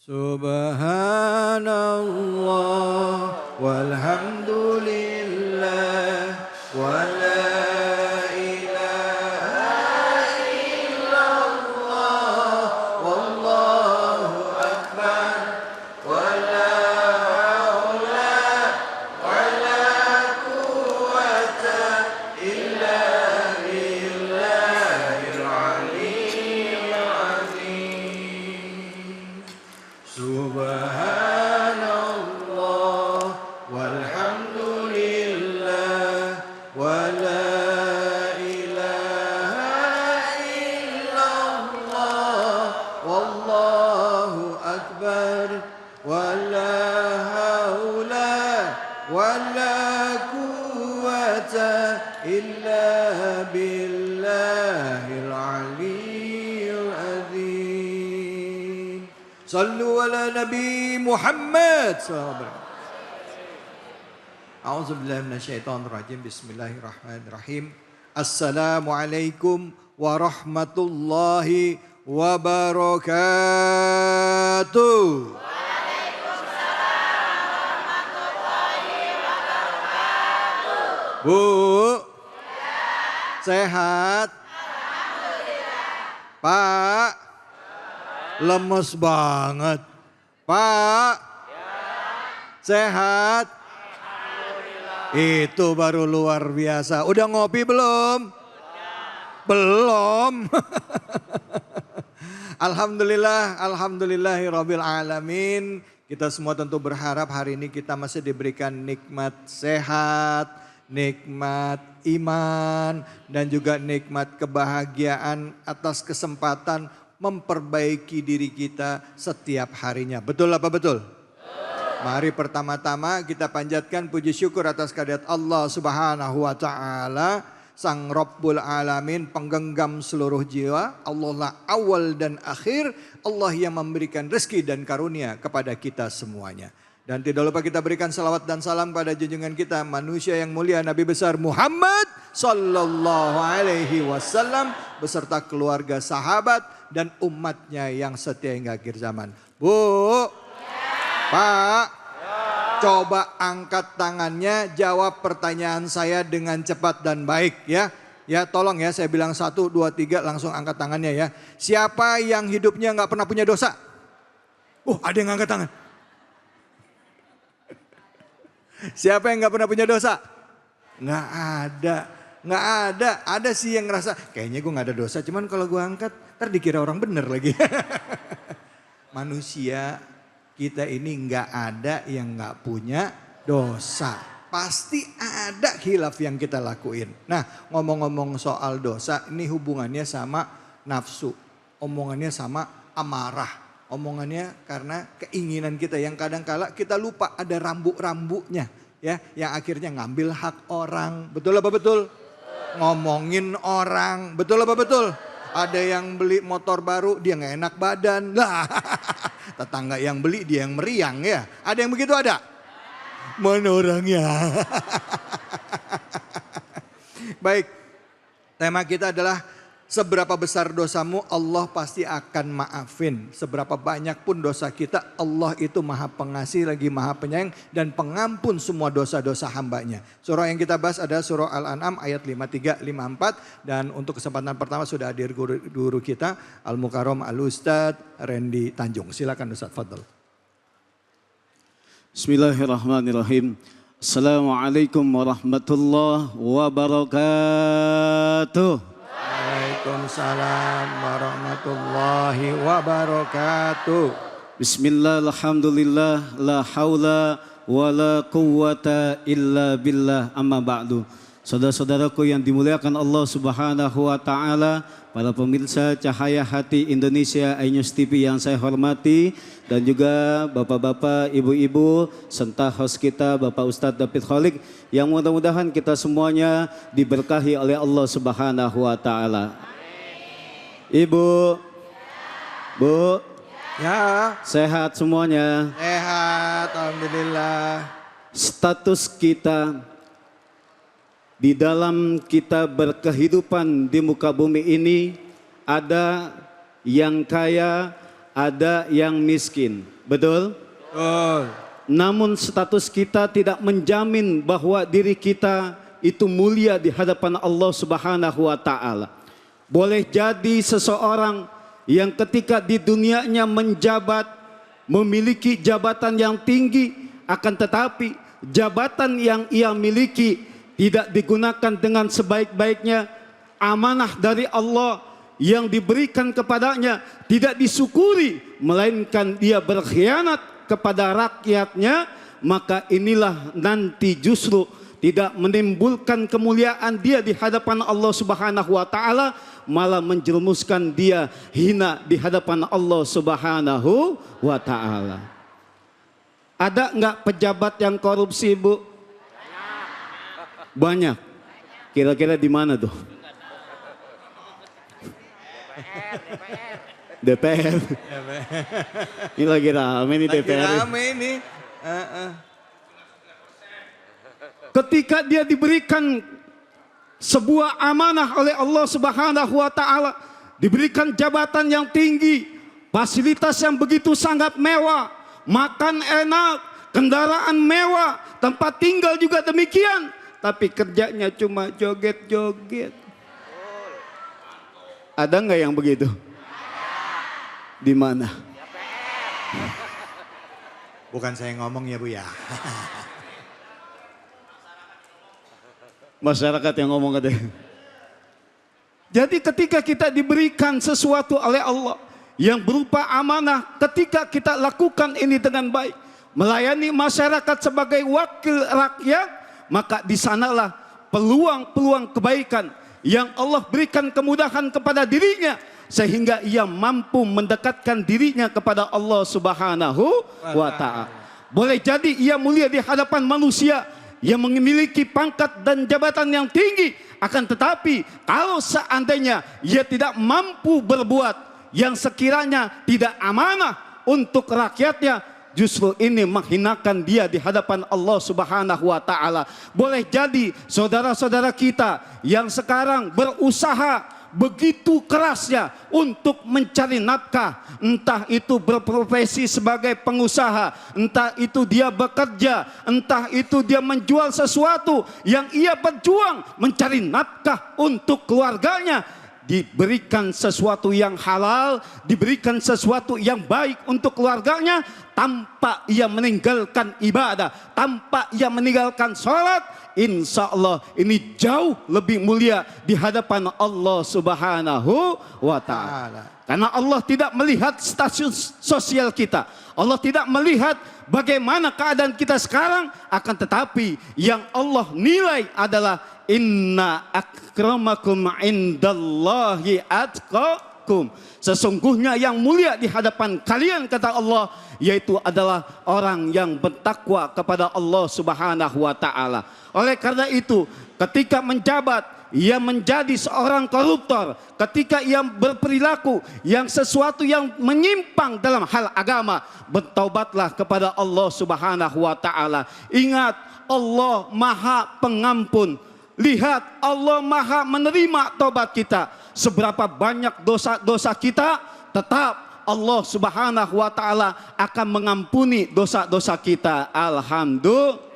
Subhanallah walhamdulillah wala ilaha illallah wallahu akbar wala haula wala quwwata illa billahil aliyyil azim. Subhanallah walhamdulillah wala ilaha illallah wallahu akbar wala haula wala quwwata illa billahil aliyyil azim. Sallu ala Nabi Muhammad sallallahu alaihi wasallam. A'udzubillahi minasyaitonirrajim. Bismillahirrahmanirrahim. Assalamualaikum warahmatullahi wabarakatuh. Bu, sehat? Pak, lemes banget. Pak, sehat? Itu baru luar biasa. Udah ngopi belum? Belum. Alhamdulillah, alhamdulillahirabbil alamin. Kita semua tentu berharap hari ini kita masih diberikan nikmat sehat, nikmat iman, dan juga nikmat kebahagiaan atas kesempatan memperbaiki diri kita setiap harinya. Betul apa betul? Mari pertama-tama kita panjatkan puji syukur atas kehadirat Allah Subhanahu wa taala, Sang Rabbul Alamin, penggenggam seluruh jiwa. Allah lah awal dan akhir, Allah yang memberikan rezeki dan karunia kepada kita semuanya. Dan tidak lupa kita berikan salawat dan salam pada junjungan kita, manusia yang mulia, Nabi besar Muhammad sallallahu alaihi wasallam beserta keluarga, sahabat dan umatnya yang setia hingga akhir zaman. Bu, Pak, coba angkat tangannya, jawab pertanyaan saya dengan cepat dan baik ya. Ya tolong ya, saya bilang 1, 2, 3 langsung angkat tangannya ya. Siapa yang hidupnya nggak pernah punya dosa? Ada yang angkat tangan. Siapa yang nggak pernah punya dosa? Nggak ada. Nggak ada. Ada sih yang ngerasa kayaknya gue nggak ada dosa. Cuman kalau gue angkat ntar dikira orang bener lagi. Manusia kita ini nggak ada yang nggak punya dosa. Pasti ada khilaf yang kita lakuin. Nah, ngomong-ngomong soal dosa, ini hubungannya sama nafsu. Omongannya sama amarah. Omongannya karena keinginan kita yang kadang-kala kita lupa ada rambu-rambunya. Ya, yang akhirnya ngambil hak orang. Betul apa betul? Ngomongin orang. Betul apa betul? Ada yang beli motor baru, dia nggak enak badan. Lah, tetangga yang beli dia yang meriang ya. Ada yang begitu ada? Mana orangnya? Baik, tema kita adalah seberapa besar dosamu Allah pasti akan maafin. Seberapa banyak pun dosa kita, Allah itu maha pengasih lagi maha penyayang dan pengampun semua dosa-dosa hambanya. Surah yang kita bahas adalah surah Al-An'am ayat 53, 54. Dan untuk kesempatan pertama sudah hadir guru kita Al-Mukarram Al-Ustadz Randy Tanjung. Silakan Ustadz, fadl. Bismillahirrahmanirrahim. Assalamualaikum warahmatullahi wabarakatuh. Waalaikumsalam warahmatullahi wabarakatuh. Bismillah, alhamdulillah, la haula wa la quwwata illa billah, amma ba'du. Saudara-saudaraku yang dimuliakan Allah Subhanahu wa taala, para pemirsa Cahaya Hati Indonesia iNews TV yang saya hormati, dan juga bapak-bapak, ibu-ibu, serta host kita Bapak Ustadz David Kholik, yang mudah-mudahan kita semuanya diberkahi oleh Allah Subhanahu wa taala. Ibu, Bu, Ya, sehat semuanya. sehat, alhamdulillah. Status kita di dalam kita berkehidupan di muka bumi ini, ada yang kaya, ada yang miskin. Betul? Oh. Namun status kita tidak menjamin bahwa diri kita itu mulia di hadapan Allah Subhanahu wa taala. Boleh jadi seseorang yang ketika di dunianya menjabat, memiliki jabatan yang tinggi, akan tetapi jabatan yang ia miliki tidak digunakan dengan sebaik-baiknya, amanah dari Allah yang diberikan kepadanya tidak disyukuri, melainkan dia berkhianat kepada rakyatnya, maka inilah nanti justru tidak menimbulkan kemuliaan dia di hadapan Allah Subhanahu wa taala, malah menjerumuskan dia hina di hadapan Allah Subhanahu wa taala. Ada enggak pejabat yang korupsi, Bu? Banyak. Kira-kira di mana tuh? DPR. Ini lagi rame nih DPR. Lagi rame ini. Ketika dia diberikan sebuah amanah oleh Allah Subhanahu wa taala, diberikan jabatan yang tinggi, fasilitas yang begitu sangat mewah, makan enak, kendaraan mewah, tempat tinggal juga demikian, tapi kerjanya cuma joget-joget. Ada nggak yang begitu? Di mana? Bukan saya ngomong ya Bu ya. Masyarakat yang ngomong katanya. Jadi ketika kita diberikan sesuatu oleh Allah yang berupa amanah, ketika kita lakukan ini dengan baik, melayani masyarakat sebagai wakil rakyat, maka di sanalah peluang-peluang kebaikan yang Allah berikan kemudahan kepada dirinya, sehingga ia mampu mendekatkan dirinya kepada Allah Subhanahu wa taala. Boleh jadi ia mulia di hadapan manusia yang memiliki pangkat dan jabatan yang tinggi, akan tetapi kalau seandainya ia tidak mampu berbuat yang sekiranya tidak amanah untuk rakyatnya, justru ini menghinakan dia di hadapan Allah Subhanahu wa taala. Boleh jadi saudara-saudara kita yang sekarang berusaha begitu kerasnya untuk mencari nafkah, entah itu berprofesi sebagai pengusaha, entah itu dia bekerja, entah itu dia menjual sesuatu yang ia berjuang mencari nafkah untuk keluarganya, diberikan sesuatu yang halal, diberikan sesuatu yang baik untuk keluarganya, tanpa ia meninggalkan ibadah, tanpa ia meninggalkan sholat, insya Allah ini jauh lebih mulia di hadapan Allah Subhanahu wa ta'ala. Karena Allah tidak melihat status sosial kita, Allah tidak melihat bagaimana keadaan kita sekarang, akan tetapi yang Allah nilai adalah inna akramakum indallahi atqakum. Sesungguhnya yang mulia di hadapan kalian, kata Allah, yaitu adalah orang yang bertakwa kepada Allah Subhanahu wa taala. Oleh karena itu, ketika menjabat ia menjadi seorang koruptor, ketika ia berperilaku yang sesuatu yang menyimpang dalam hal agama, bertaubatlah kepada Allah Subhanahu wa taala. Ingat, Allah Maha Pengampun. Lihat, Allah Maha menerima taubat kita. Seberapa banyak dosa-dosa kita, tetap Allah Subhanahu wa taala akan mengampuni dosa-dosa kita. Alhamdulillah.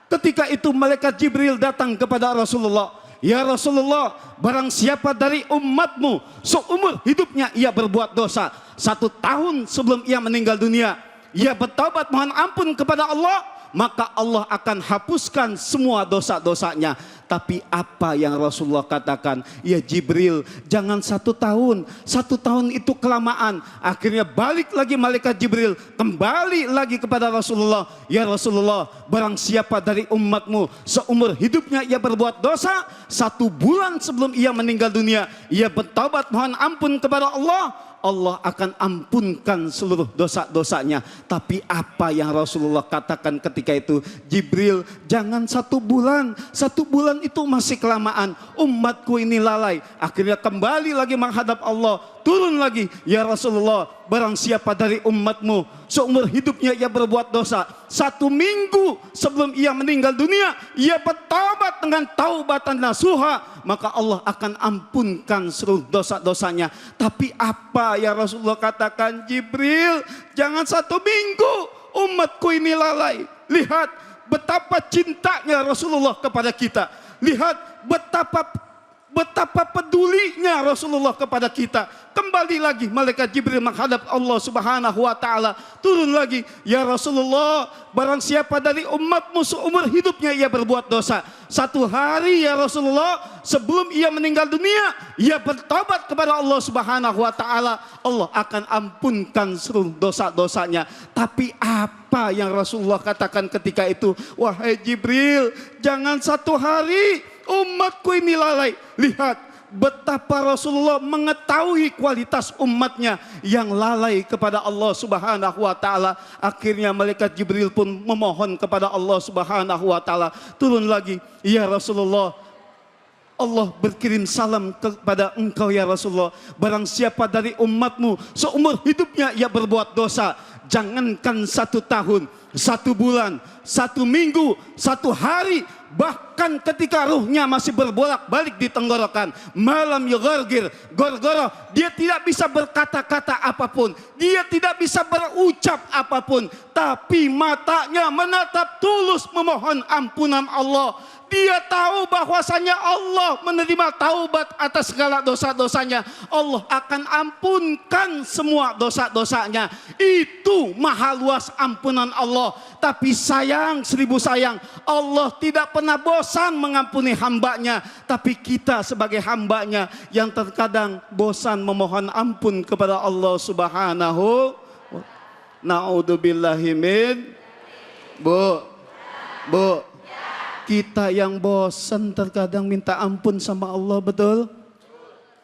Ketika itu malaikat Jibril datang kepada Rasulullah. Ya Rasulullah, barang siapa dari umatmu seumur hidupnya ia berbuat dosa, 1 tahun sebelum ia meninggal dunia ia bertaubat mohon ampun kepada Allah, maka Allah akan hapuskan semua dosa-dosanya. Tapi apa yang Rasulullah katakan? Ya Jibril, jangan 1 tahun. 1 tahun itu kelamaan. Akhirnya balik lagi malaikat Jibril, kembali lagi kepada Rasulullah. Ya Rasulullah, barang siapa dari umatmu seumur hidupnya ia berbuat dosa, 1 bulan sebelum ia meninggal dunia ia bertaubat mohon ampun kepada Allah, Allah akan ampunkan seluruh dosa-dosanya. Tapi apa yang Rasulullah katakan ketika itu? Jibril, jangan 1 bulan. 1 bulan itu masih kelamaan. Umatku ini lalai. Akhirnya kembali lagi menghadap Allah. turun lagi, ya Rasulullah, barang siapa dari umatmu seumur hidupnya ia berbuat dosa, 1 minggu sebelum ia meninggal dunia ia bertaubat dengan taubatan nasuha, maka Allah akan ampunkan seluruh dosa-dosanya. Tapi apa ya Rasulullah katakan? Jibril, jangan 1 minggu, umatku ini lalai. Lihat betapa cintanya Rasulullah kepada kita. Lihat betapa pedulinya Rasulullah kepada kita. Kembali lagi malaikat Jibril menghadap Allah Subhanahu wa taala. Turun lagi, ya Rasulullah, barang siapa dari umatmu seumur hidupnya ia berbuat dosa, 1 hari ya Rasulullah sebelum ia meninggal dunia ia bertobat kepada Allah Subhanahu wa taala, Allah akan ampunkan seluruh dosa-dosanya. Tapi apa yang Rasulullah katakan ketika itu? Wahai Jibril, jangan 1 hari, umatku ini lalai. Lihat betapa Rasulullah mengetahui kualitas umatnya yang lalai kepada Allah Subhanahu wa taala. Akhirnya malaikat Jibril pun memohon kepada Allah Subhanahu wa taala, turun lagi, ya Rasulullah, Allah berkirim salam kepada engkau ya Rasulullah. Barang siapa dari umatmu seumur hidupnya ia berbuat dosa, jangankan 1 tahun, 1 bulan, 1 minggu, 1 hari, bahkan ketika ruhnya masih berbolak-balik di tenggorokan, malam yughargir, gorgoroh, dia tidak bisa berkata-kata apapun, dia tidak bisa berucap apapun, tapi matanya menatap tulus memohon ampunan Allah. Dia tahu bahwasanya Allah menerima taubat atas segala dosa-dosanya. Allah akan ampunkan semua dosa-dosanya. Itu maha luas ampunan Allah. Tapi sayang, 1000 sayang, Allah tidak pernah bosan mengampuni hambanya. Tapi kita sebagai hambanya yang terkadang bosan memohon ampun kepada Allah Subhanahu. Na'udzubillahi min. Bu, kita yang bosan terkadang minta ampun sama Allah, betul?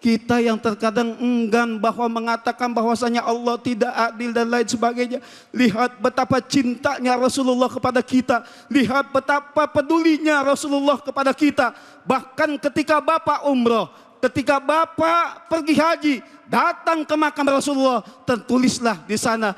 Kita yang terkadang enggan bahwa mengatakan bahwasanya Allah tidak adil dan lain sebagainya. Lihat betapa cintanya Rasulullah kepada kita. Lihat betapa pedulinya Rasulullah kepada kita. Bahkan ketika Bapak umroh, ketika Bapak pergi haji, datang ke makam Rasulullah, tertulislah di sana,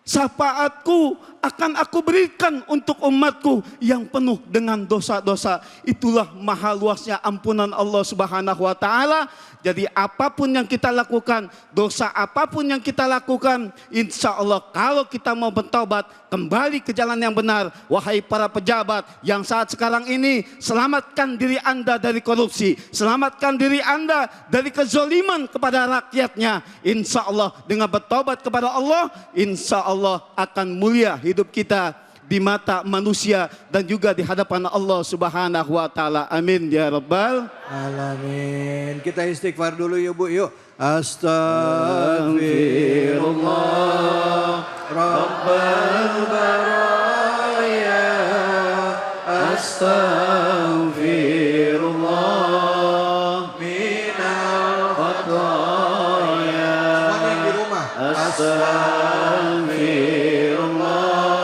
syafaatku akan aku berikan untuk umatku yang penuh dengan dosa-dosa. Itulah maha luasnya ampunan Allah Subhanahu wa taala. Jadi apapun yang kita lakukan, dosa apapun yang kita lakukan, insya Allah kalau kita mau bertobat, kembali ke jalan yang benar. Wahai para pejabat yang saat sekarang ini, selamatkan diri Anda dari korupsi, selamatkan diri Anda dari kezaliman kepada rakyatnya. Insya Allah dengan bertobat kepada Allah, insya Allah akan mulia hidup kita di mata manusia dan juga di hadapan Allah Subhanahu wa taala. Amin ya rabbal alamin. Kita istighfar dulu yuk Bu, yuk. Astaghfirullah Rabbal baraya, astaghfirullah minal khataya. Semuanya yang di rumah. Astaghfirullah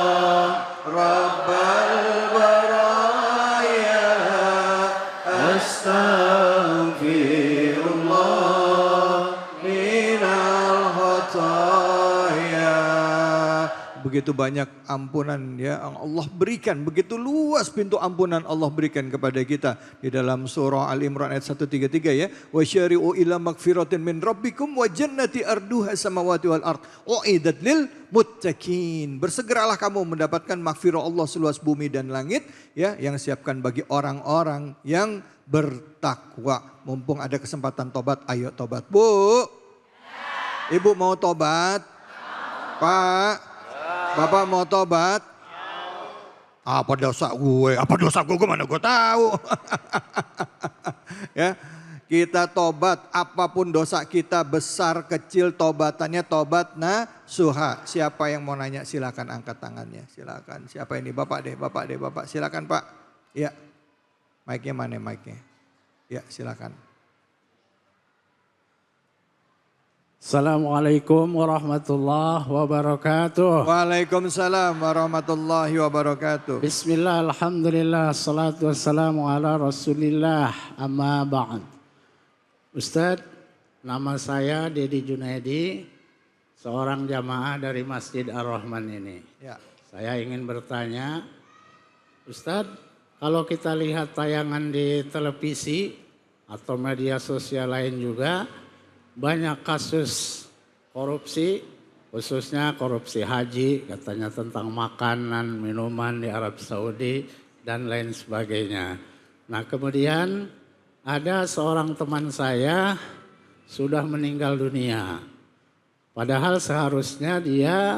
Rabbal baraya, astaghfirullah minal khataya. Begitu banyak ampunan ya yang Allah berikan, begitu luas pintu ampunan Allah berikan kepada kita di dalam surah Al-Imran ayat 133 ya. Wa syari'u ila magfiratin min rabbikum wa jannati arduha samawati wal ard u'idat lil muttaqin. Bersegeralah kamu mendapatkan magfirah Allah seluas bumi dan langit ya, yang siapkan bagi orang-orang yang bertakwa. Mumpung ada kesempatan tobat, ayo tobat. Bu, Ibu mau tobat? Pak, Bapak mau tobat? Apa dosa gue? Apa dosa gue mana gue tahu. Ya, kita tobat apapun dosa kita, besar kecil tobatannya tobat nasuha. Siapa yang mau nanya silakan angkat tangannya, silakan. Siapa ini? Bapak deh, Bapak. Silakan Pak. Ya, mic-nya mana mic-nya? Ya, silakan. Assalamualaikum warahmatullahi wabarakatuh. Waalaikumsalam warahmatullahi wabarakatuh. Bismillah, alhamdulillah, salatu wassalamu ala rasulillah, amma ba'd. Ustadz, Nama saya Dedi Junaidi, seorang jamaah dari Masjid Ar-Rahman ini. Ya. Saya ingin bertanya, Ustadz, kalau kita lihat tayangan di televisi atau media sosial lain juga, banyak kasus korupsi, khususnya korupsi haji, katanya tentang makanan, minuman di Arab Saudi, dan lain sebagainya. Nah kemudian ada seorang teman saya sudah meninggal dunia. Padahal seharusnya dia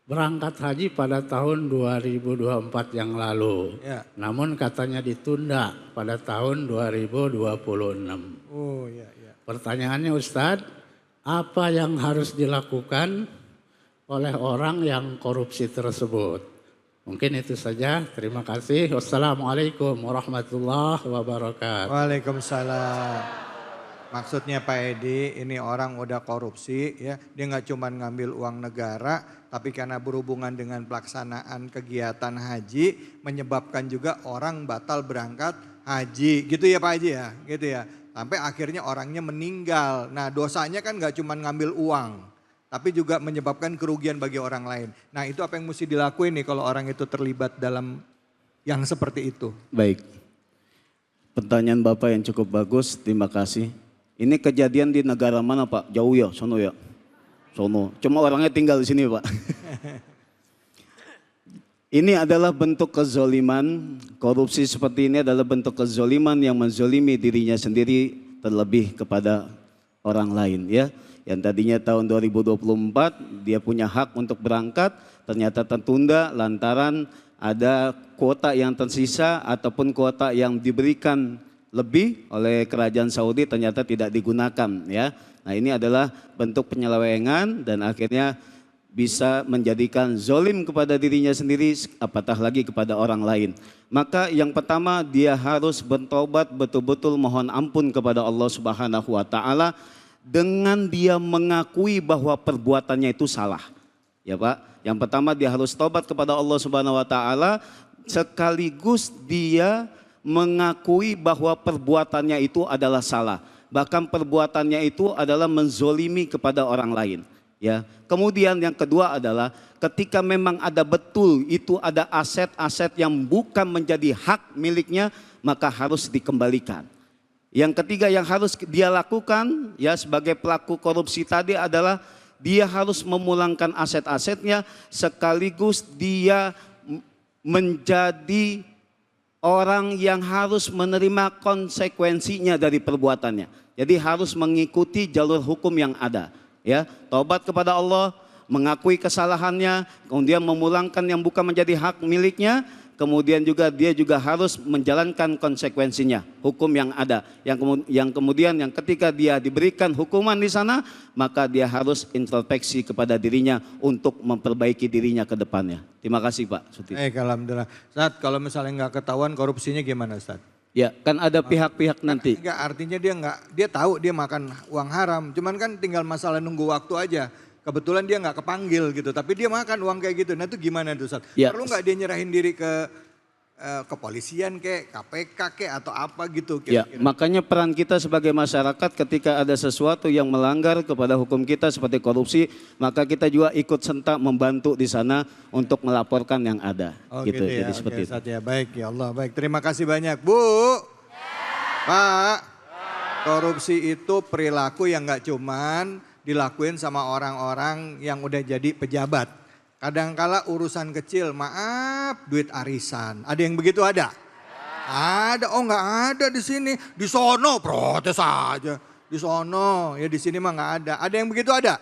berangkat haji pada tahun 2024 yang lalu. Ya. Namun katanya ditunda pada tahun 2026. Oh ya, ya. Pertanyaannya Ustadz, apa yang harus dilakukan oleh orang yang korupsi tersebut? Mungkin itu saja. Terima kasih. Wassalamualaikum warahmatullahi wabarakatuh. Waalaikumsalam. Maksudnya Pak Edi, ini orang udah korupsi ya. Dia nggak cuma ngambil uang negara, tapi karena berhubungan dengan pelaksanaan kegiatan haji, menyebabkan juga orang batal berangkat haji. Gitu ya Pak Haji ya, gitu ya. Sampai akhirnya orangnya meninggal. Nah dosanya kan gak cuma ngambil uang, tapi juga menyebabkan kerugian bagi orang lain. Nah itu apa yang mesti dilakuin nih kalau orang itu terlibat dalam yang seperti itu? Baik. Pertanyaan Bapak yang cukup bagus, terima kasih. Ini kejadian di negara mana Pak? Jauh ya, sono ya? Sono. Cuma orangnya tinggal di sini Pak. Ini adalah bentuk kezoliman, korupsi seperti ini adalah bentuk kezoliman yang menzolimi dirinya sendiri terlebih kepada orang lain ya. Yang tadinya tahun 2024 dia punya hak untuk berangkat, ternyata tertunda lantaran ada kuota yang tersisa ataupun kuota yang diberikan lebih oleh kerajaan Saudi ternyata tidak digunakan ya. Nah ini adalah bentuk penyelewengan dan akhirnya bisa menjadikan zolim kepada dirinya sendiri, apatah lagi kepada orang lain. Maka yang pertama dia harus bertobat betul-betul mohon ampun kepada Allah Subhanahu wa taala dengan dia mengakui bahwa perbuatannya itu salah. Ya Pak, yang pertama dia harus tobat kepada Allah Subhanahu wa taala sekaligus dia mengakui bahwa perbuatannya itu adalah salah. Bahkan perbuatannya itu adalah menzolimi kepada orang lain. Ya, kemudian yang kedua adalah ketika memang ada betul itu ada aset-aset yang bukan menjadi hak miliknya maka harus dikembalikan. Yang ketiga yang harus dia lakukan ya sebagai pelaku korupsi tadi adalah dia harus memulangkan aset-asetnya sekaligus dia menjadi orang yang harus menerima konsekuensinya dari perbuatannya. Jadi harus mengikuti jalur hukum yang ada. Ya, taubat kepada Allah, mengakui kesalahannya, kemudian memulangkan yang bukan menjadi hak miliknya, kemudian juga dia juga harus menjalankan konsekuensinya, hukum yang ada. Yang kemudian yang ketika dia diberikan hukuman di sana, maka dia harus introspeksi kepada dirinya untuk memperbaiki dirinya ke depannya. Terima kasih Pak Suti. Alhamdulillah. Ustadz, kalau misalnya nggak ketahuan korupsinya gimana Ustadz? Ya, kan ada pihak-pihak nanti. Enggak, artinya dia tahu dia makan uang haram. Cuman kan tinggal masalah nunggu waktu aja. Kebetulan dia nggak kepanggil gitu, tapi dia makan uang kayak gitu. Nah itu gimana tuh Ustadz? Ya. Perlu nggak dia nyerahin diri ke kepolisian kek, KPK kek atau apa gitu Ya, kira-kira? makanya peran kita sebagai masyarakat ketika ada sesuatu yang melanggar kepada hukum kita seperti korupsi, maka kita juga ikut serta membantu di sana untuk melaporkan yang ada. Oh gitu. gitu ya, Jadi seperti oke, itu. Ustadz ya. Baik ya Allah, baik. Terima kasih banyak Bu. Pak, korupsi itu perilaku yang nggak cuman dilakuin sama orang-orang yang udah jadi pejabat. Kadangkala urusan kecil, maaf duit arisan. Ada yang begitu ada? Ada, oh nggak ada di sini. Di sono protes aja. Di sono, ya di sini mah nggak ada. Ada yang begitu ada?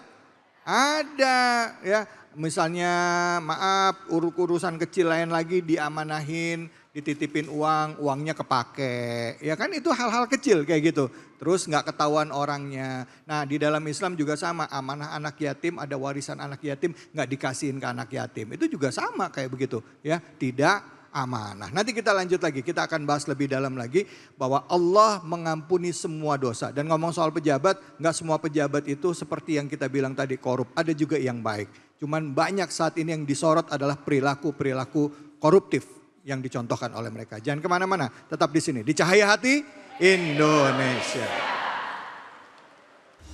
Ada ya. Misalnya maaf urusan kecil lain lagi diamanahin, dititipin uang, uangnya kepake. Ya kan itu hal-hal kecil kayak gitu. Terus nggak ketahuan orangnya. Nah di dalam Islam juga sama, amanah anak yatim, ada warisan anak yatim nggak dikasihin ke anak yatim. Itu juga sama kayak begitu ya, tidak amanah. Nanti kita lanjut lagi, kita akan bahas lebih dalam lagi bahwa Allah mengampuni semua dosa. Dan ngomong soal pejabat, nggak semua pejabat itu seperti yang kita bilang tadi korup, ada juga yang baik. Cuman banyak saat ini yang disorot adalah perilaku-perilaku koruptif yang dicontohkan oleh mereka. Jangan kemana-mana, tetap di sini. Di Cahaya Hati Indonesia.